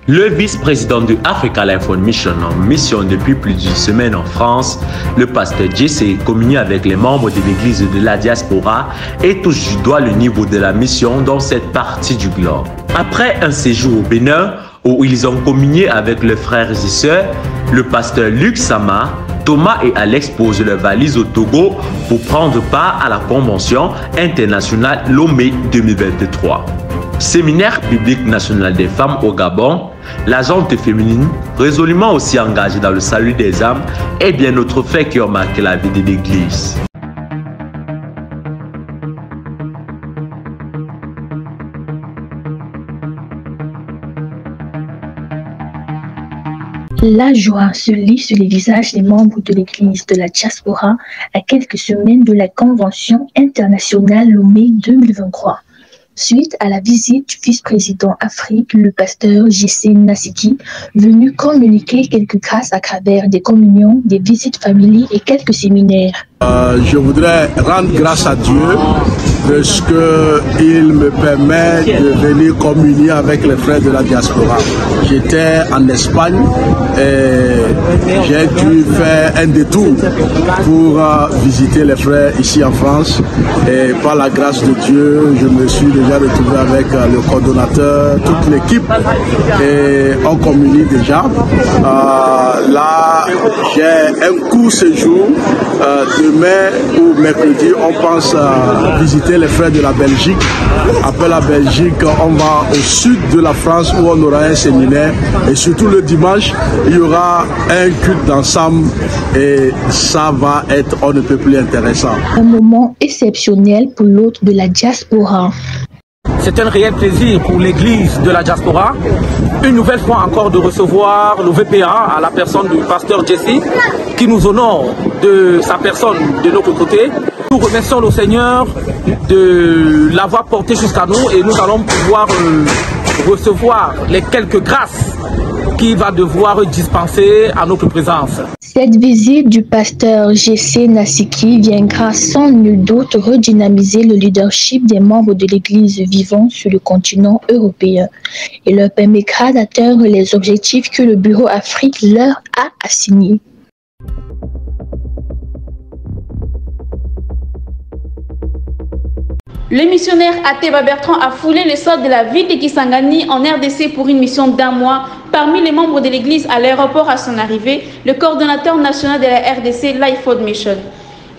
Le vice-président de Africa Life on Mission en mission depuis plus d'une semaine en France, le pasteur Jesse communie avec les membres de l'église de la diaspora et touche du doigt le niveau de la mission dans cette partie du globe. Après un séjour au Bénin où ils ont communié avec leurs frères et sœurs, le pasteur Luc Sama, Thomas et Alex posent leurs valises au Togo pour prendre part à la Convention internationale Lomé 2023. Séminaire public national des femmes au Gabon, la gente féminine, résolument aussi engagée dans le salut des âmes, est bien autre fait qui a marqué la vie de l'Église. La joie se lit sur les visages des membres de l'Église de la diaspora à quelques semaines de la Convention internationale Lomé 2023. Suite à la visite du vice-président Afrique, le pasteur Jesse Nasiki, venu communiquer quelques grâces à travers des communions, des visites familières et quelques séminaires. Je voudrais rendre grâce à Dieu parce qu'il me permet de venir communier avec les frères de la diaspora. J'étais en Espagne et j'ai dû faire un détour pour visiter les frères ici en France. Et par la grâce de Dieu, je me suis déjà retrouvé avec le coordonnateur, toute l'équipe, et on communie déjà. Là, j'ai un court séjour. Demain ou mercredi, on pense visiter les frères de la Belgique. Après la Belgique, on va au sud de la France où on aura un séminaire. Et surtout le dimanche, il y aura un culte d'ensemble et ça va être on ne peut plus intéressant. Un moment exceptionnel pour l'hôte de la diaspora. C'est un réel plaisir pour l'église de la diaspora, une nouvelle fois encore de recevoir le VPA à la personne du pasteur Jesse, qui nous honore de sa personne de notre côté. Nous remercions le Seigneur de l'avoir porté jusqu'à nous et nous allons pouvoir recevoir les quelques grâces qu'il va devoir dispenser à notre présence. Cette visite du pasteur Jesse Nasiki viendra sans nul doute redynamiser le leadership des membres de l'Église vivant sur le continent européen et leur permettra d'atteindre les objectifs que le Bureau Afrique leur a assignés. Le missionnaire Ateba Bertrand a foulé le sort de la ville de Kisangani en RDC pour une mission d'un mois. Parmi les membres de l'église à l'aéroport à son arrivée, le coordonnateur national de la RDC, Life on Mission.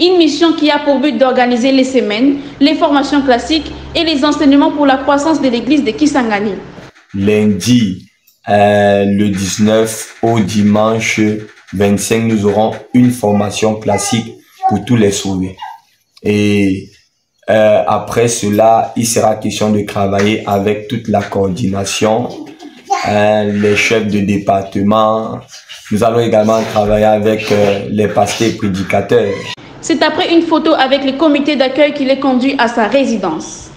Une mission qui a pour but d'organiser les semaines, les formations classiques et les enseignements pour la croissance de l'église de Kisangani. Lundi, le 19 au dimanche 25, nous aurons une formation classique pour tous les sauvés. Et après cela, il sera question de travailler avec toute la coordination, les chefs de département. Nous allons également travailler avec les pasteurs et prédicateurs. C'est après une photo avec le comité d'accueil qu'il est conduit à sa résidence.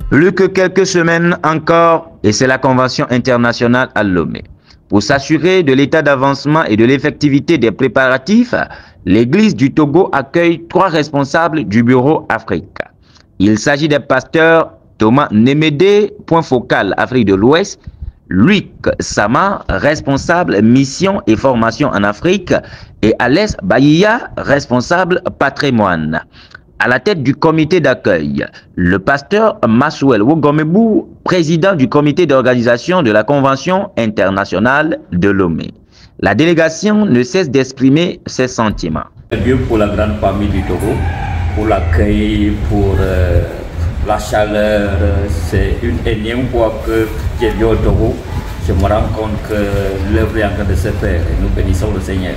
Plus que quelques semaines encore et c'est la Convention internationale à Lomé. Pour s'assurer de l'état d'avancement et de l'effectivité des préparatifs, l'Église du Togo accueille 3 responsables du Bureau Afrique. Il s'agit des pasteurs Thomas Némédé, point focal Afrique de l'Ouest, Luc Sama, responsable mission et formation en Afrique, et Alès Baïya, responsable patrimoine. À la tête du comité d'accueil, le pasteur Maswell Wogomebou, président du comité d'organisation de la Convention internationale de Lomé. La délégation ne cesse d'exprimer ses sentiments. C'est bien pour la grande famille du Togo, pour l'accueil, pour la chaleur. C'est une énième fois que j'ai vu au Togo. Je me rends compte que l'œuvre est en train de se faire et nous bénissons le Seigneur.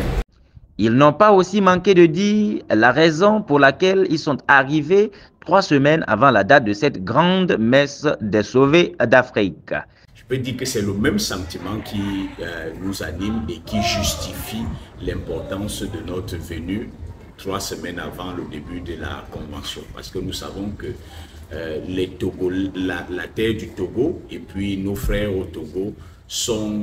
Ils n'ont pas aussi manqué de dire la raison pour laquelle ils sont arrivés 3 semaines avant la date de cette grande messe des sauvés d'Afrique. Je peux dire que c'est le même sentiment qui nous anime et qui justifie l'importance de notre venue 3 semaines avant le début de la convention. Parce que nous savons que la terre du Togo et puis nos frères au Togo sont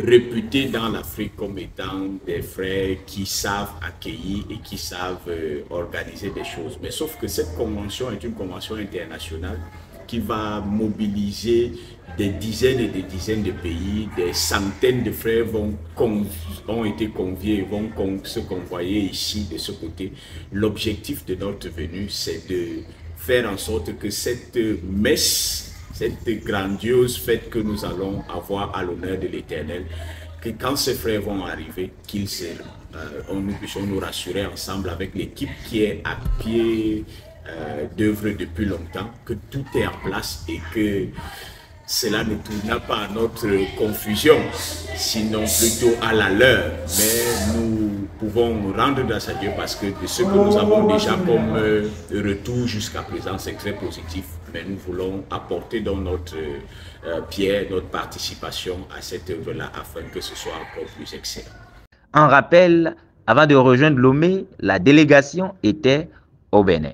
réputés dans l'Afrique comme étant des frères qui savent accueillir et qui savent organiser des choses. Mais sauf que cette convention est une convention internationale qui va mobiliser des dizaines et des dizaines de pays, des centaines de frères ont été conviés, vont se convoyer ici de ce côté. L'objectif de notre venue, c'est de faire en sorte que cette messe, cette grandiose fête que nous allons avoir à l'honneur de l'Éternel, que quand ces frères vont arriver, nous puissions nous rassurer ensemble avec l'équipe qui est à pied d'œuvre depuis longtemps, que tout est en place et que cela ne tourne pas à notre confusion, sinon plutôt à la leur. Mais nous pouvons rendre grâce à Dieu parce que de ce que nous avons déjà comme retour jusqu'à présent, c'est très positif. Mais nous voulons apporter dans notre pierre, notre participation à cette œuvre-là afin que ce soit encore plus excellent. En rappel, avant de rejoindre Lomé, la délégation était au Bénin.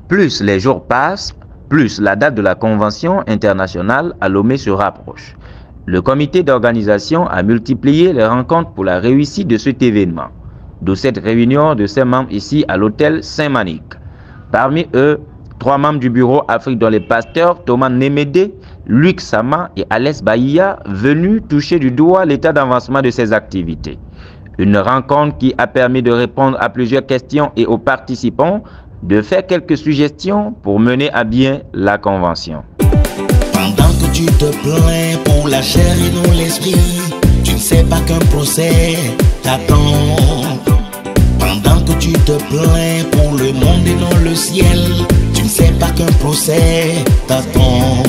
Plus les jours passent, plus la date de la convention internationale à Lomé se rapproche. Le comité d'organisation a multiplié les rencontres pour la réussite de cet événement, d'où cette réunion de ses membres ici à l'hôtel Saint-Manique. Parmi eux, 3 membres du bureau Afrique dont les pasteurs Thomas Némédé, Luc Sama et Alès Bahia venus toucher du doigt l'état d'avancement de ces activités. Une rencontre qui a permis de répondre à plusieurs questions et aux participants de faire quelques suggestions pour mener à bien la convention. Pendant que tu te plains pour la chair et non l'esprit, tu ne sais pas qu'un procès t'attend. Pendant que tu te plains pour le monde et non le ciel, tu ne sais pas qu'un procès t'attend.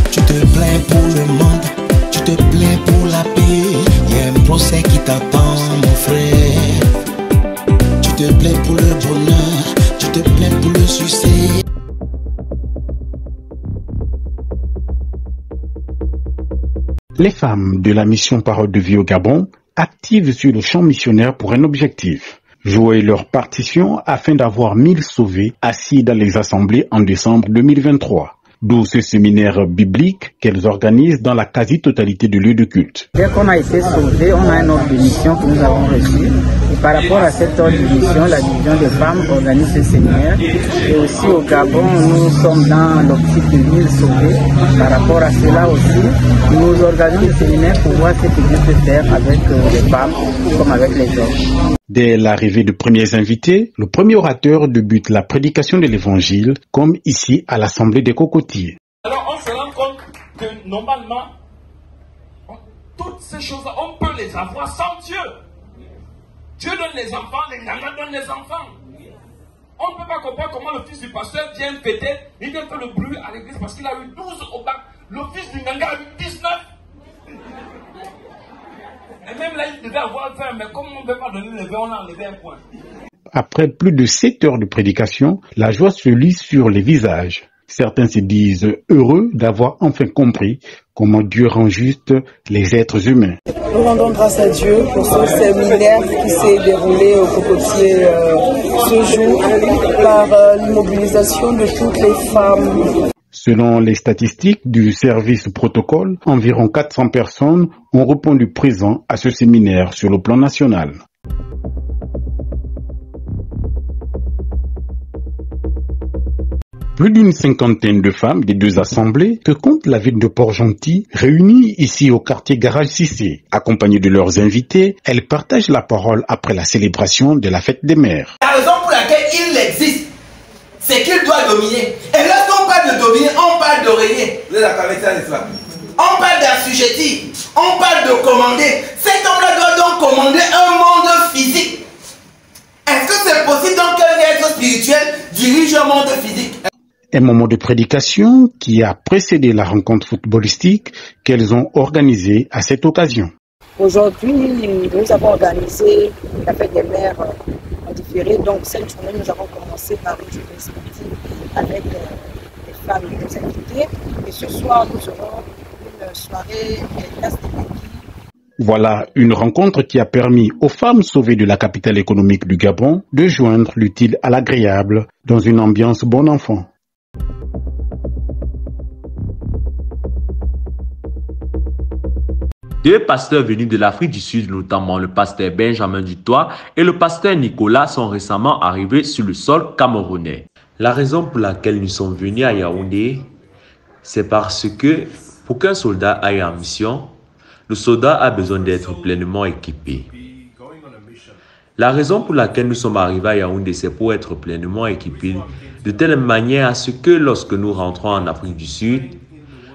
Tu te plains pour le monde, tu te plains pour la paix, il y a un procès qui t'attend mon frère. Tu te plains pour le bonheur, tu te plains pour le succès. Les femmes de la mission Parole de Vie au Gabon activent sur le champ missionnaire pour un objectif: jouer leur partition afin d'avoir 1000 sauvés assis dans les assemblées en décembre 2023. D'où ce séminaire biblique qu'elles organisent dans la quasi-totalité de lieux de culte. Dès qu'on a été sauvé, on a un ordre de mission que nous avons reçu. Et par rapport à cette ordre de mission, la division des femmes organise ce séminaire. Et aussi au Gabon, nous sommes dans l'optique de 1000 sauvés. Par rapport à cela aussi, nous organisons le séminaire pour voir ce que Dieu peut faire avec les femmes comme avec les hommes. Dès l'arrivée de premiers invités, le premier orateur débute la prédication de l'évangile, comme ici à l'Assemblée des Cocotiers. Alors on se rend compte que normalement, toutes ces choses-là, on peut les avoir sans Dieu. Dieu donne les enfants, les Nganga donnent les enfants. On ne peut pas comprendre comment le fils du pasteur vient fêter, il vient faire le bruit à l'église parce qu'il a eu 12 au bac. Le fils du Nganga a eu 19. Et même là, il devait avoir 20, mais comme on ne peut pas donner les 20, on a enlevé un point. Après plus de 7 heures de prédication, la joie se lit sur les visages. Certains se disent heureux d'avoir enfin compris comment Dieu rend juste les êtres humains. Nous rendons grâce à Dieu pour ce séminaire qui s'est déroulé au Cocotier ce jour par l'immobilisation de toutes les femmes. Selon les statistiques du service protocole, environ 400 personnes ont répondu présent à ce séminaire sur le plan national. Plus d'une cinquantaine de femmes des deux assemblées que compte la ville de Port-Gentil, réunies ici au quartier Garage Cissé. Accompagnées de leurs invités, elles partagent la parole après la célébration de la fête des mères. La raison pour laquelle il existe, c'est qu'il doit dominer. Et lorsqu'on parle de dominer, on parle de régner. Vous êtes d'accord avec ça, n'est-ce pas? On parle d'assujettir, on parle de commander. Cet homme-là doit donc commander un monde physique. Est-ce que c'est possible donc qu'un être spirituel dirige un monde physique? Un moment de prédication qui a précédé la rencontre footballistique qu'elles ont organisée à cette occasion. Aujourd'hui, nous avons organisé la fête des mères en différé. Donc cette journée, nous avons commencé par une journée sportive avec les femmes et nos invités. Et ce soir, nous aurons une soirée classe des pays. Voilà une rencontre qui a permis aux femmes sauvées de la capitale économique du Gabon de joindre l'utile à l'agréable dans une ambiance bon enfant. 2 pasteurs venus de l'Afrique du Sud, notamment le pasteur Benjamin Dutoit et le pasteur Nicolas, sont récemment arrivés sur le sol camerounais. La raison pour laquelle nous sommes venus à Yaoundé, c'est parce que pour qu'un soldat aille en mission, le soldat a besoin d'être pleinement équipé. La raison pour laquelle nous sommes arrivés à Yaoundé, c'est pour être pleinement équipés, de telle manière à ce que lorsque nous rentrons en Afrique du Sud,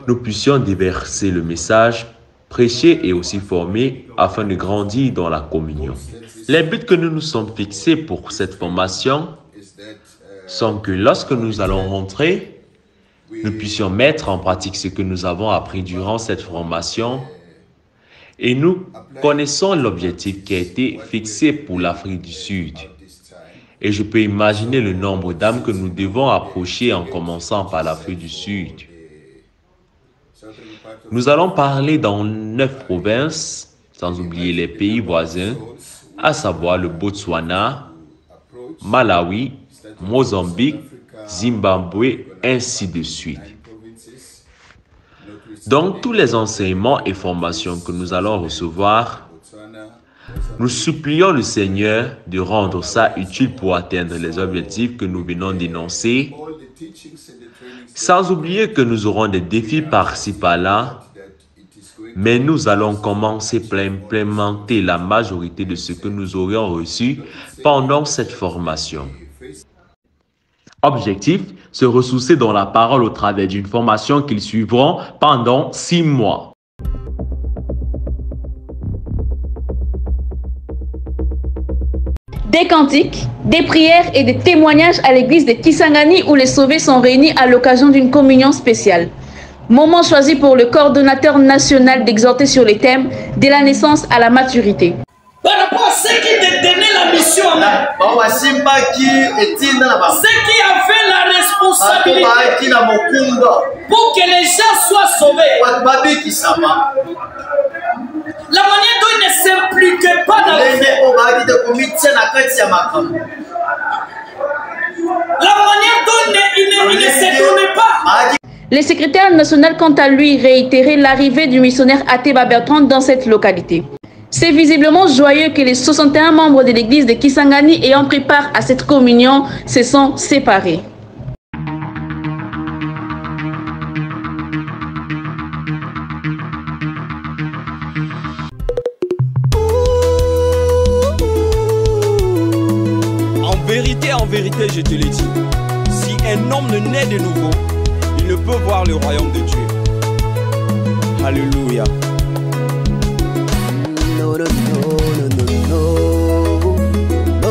nous puissions déverser le message, prêcher et aussi former afin de grandir dans la communion. Les buts que nous nous sommes fixés pour cette formation sont que lorsque nous allons rentrer, nous puissions mettre en pratique ce que nous avons appris durant cette formation et nous connaissons l'objectif qui a été fixé pour l'Afrique du Sud. Et je peux imaginer le nombre d'âmes que nous devons approcher en commençant par l'Afrique du Sud. Nous allons parler dans 9 provinces, sans oublier les pays voisins, à savoir le Botswana, Malawi, Mozambique, Zimbabwe, ainsi de suite. Donc, tous les enseignements et formations que nous allons recevoir, nous supplions le Seigneur de rendre ça utile pour atteindre les objectifs que nous venons d'énoncer, sans oublier que nous aurons des défis par-ci par-là, mais nous allons commencer par implémenter la majorité de ce que nous aurions reçu pendant cette formation. Objectif, se ressourcer dans la parole au travers d'une formation qu'ils suivront pendant 6 mois. Des cantiques, des prières et des témoignages à l'église de Kisangani où les sauvés sont réunis à l'occasion d'une communion spéciale. Moment choisi pour le coordonnateur national d'exhorter sur les thèmes de la naissance à la maturité. Par rapport à ceux qui détenaient la mission, ceux qui avaient la responsabilité pour que les gens soient sauvés, la manière dont ils ne s'impliquaient pas dans les faits, la manière dont ils ne se donnaient pas. Le secrétaire national, quant à lui, réitérait l'arrivée du missionnaire Ateba Bertrand dans cette localité. C'est visiblement joyeux que les 61 membres de l'église de Kisangani ayant pris part à cette communion se sont séparés. En vérité, je te le dis, si un homme ne naît de nouveau, il ne peut voir le royaume de Dieu. Alléluia. No, no, no, no, no, no, no,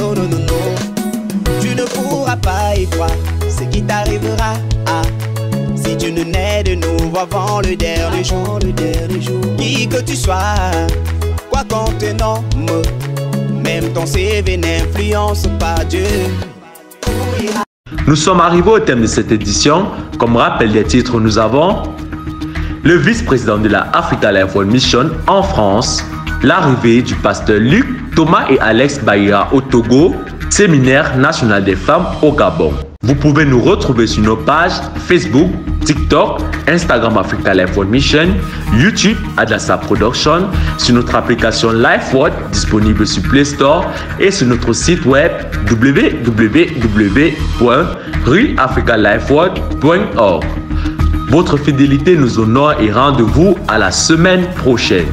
no, no, no. Tu ne pourras pas y croire ce qui t'arrivera. Si tu ne nais de nouveau avant le dernier jour, qui que tu sois, quoi qu'on te nomme, même ton CV n'influence pas Dieu. Nous sommes arrivés au thème de cette édition. Comme rappel des titres, nous avons le vice-président de la Africa Life World Mission en France, l'arrivée du pasteur Luc, Thomas et Alex Baïra au Togo, séminaire national des femmes au Gabon. Vous pouvez nous retrouver sur nos pages Facebook, TikTok, Instagram Africa Life World Mission, YouTube Adlasa Production, sur notre application LifeWord disponible sur Play Store et sur notre site web www.realafricalifeworld.org. Votre fidélité nous honore et rendez-vous à la semaine prochaine.